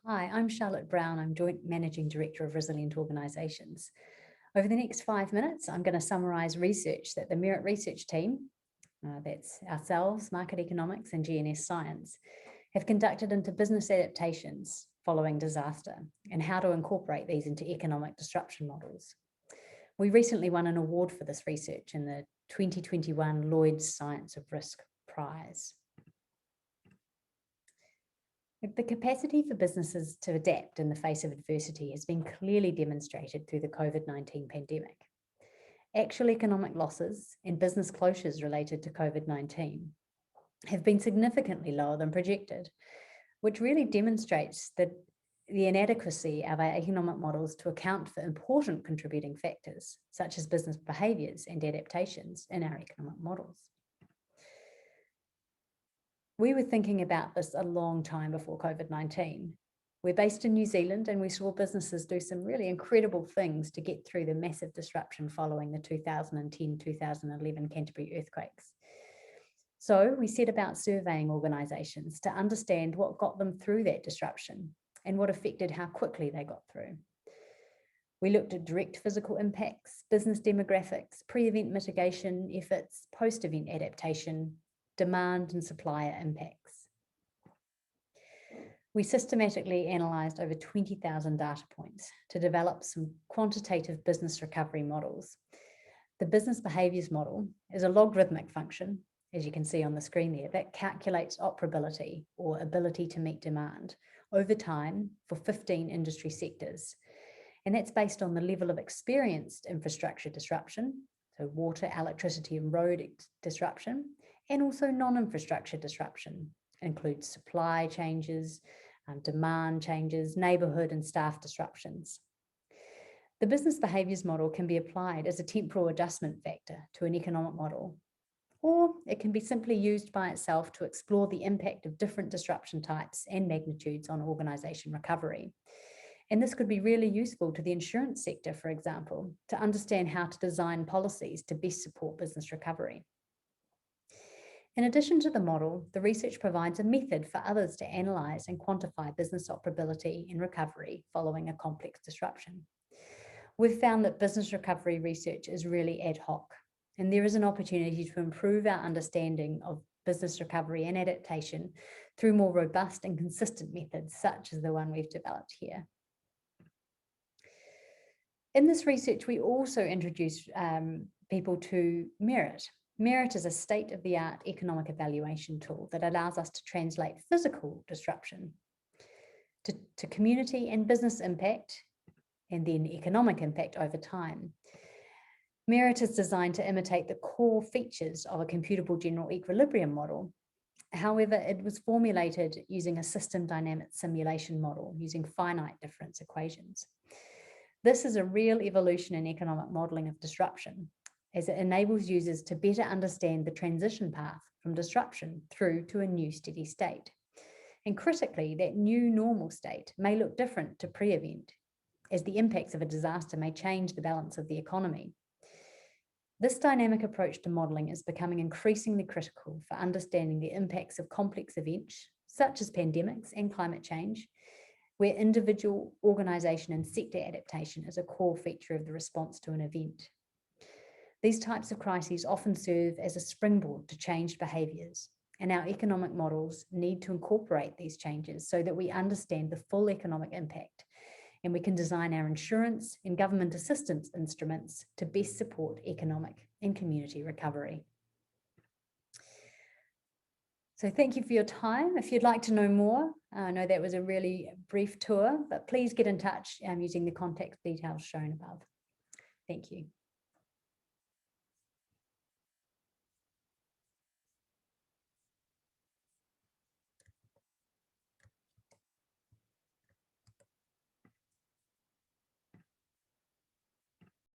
Hi, I'm Charlotte Brown. I'm Joint Managing Director of Resilient Organisations. Over the next 5 minutes, I'm going to summarise research that the Merit Research team, that's ourselves, Market Economics and GNS Science, have conducted into business adaptations following disaster and how to incorporate these into economic disruption models. We recently won an award for this research in the 2021 Lloyd Science of Risk Prize. The capacity for businesses to adapt in the face of adversity has been clearly demonstrated through the COVID-19 pandemic. Actual economic losses and business closures related to COVID-19 have been significantly lower than projected, which really demonstrates the inadequacy of our economic models to account for important contributing factors, such as business behaviours and adaptations in our economic models. We were thinking about this a long time before COVID-19. We're based in New Zealand and we saw businesses do some really incredible things to get through the massive disruption following the 2010-2011 Canterbury earthquakes. So we set about surveying organisations to understand what got them through that disruption and what affected how quickly they got through. We looked at direct physical impacts, business demographics, pre-event mitigation efforts, post-event adaptation, demand and supplier impacts. We systematically analysed over 20,000 data points to develop some quantitative business recovery models. The business behaviours model is a logarithmic function, as you can see on the screen there, that calculates operability or ability to meet demand over time for 15 industry sectors. And that's based on the level of experienced infrastructure disruption, so water, electricity and road disruption, and also non-infrastructure disruption. It includes supply changes, demand changes, neighbourhood and staff disruptions. The business behaviours model can be applied as a temporal adjustment factor to an economic model, or it can be simply used by itself to explore the impact of different disruption types and magnitudes on organisation recovery. And this could be really useful to the insurance sector, for example, to understand how to design policies to best support business recovery. In addition to the model, the research provides a method for others to analyse and quantify business operability and recovery following a complex disruption. We've found that business recovery research is really ad hoc, and there is an opportunity to improve our understanding of business recovery and adaptation through more robust and consistent methods, such as the one we've developed here. In this research, we also introduced people to Merit. Merit is a state-of-the-art economic evaluation tool that allows us to translate physical disruption to community and business impact, and then economic impact over time. Merit is designed to imitate the core features of a computable general equilibrium model. However, it was formulated using a system dynamic simulation model using finite difference equations. This is a real evolution in economic modelling of disruption, as it enables users to better understand the transition path from disruption through to a new steady state. And critically, that new normal state may look different to pre-event, as the impacts of a disaster may change the balance of the economy. This dynamic approach to modelling is becoming increasingly critical for understanding the impacts of complex events, such as pandemics and climate change, where individual, organisation and sector adaptation is a core feature of the response to an event. These types of crises often serve as a springboard to changed behaviours, and our economic models need to incorporate these changes so that we understand the full economic impact, and we can design our insurance and government assistance instruments to best support economic and community recovery. So thank you for your time. If you'd like to know more, I know that was a really brief tour, but please get in touch using the contact details shown above. Thank you.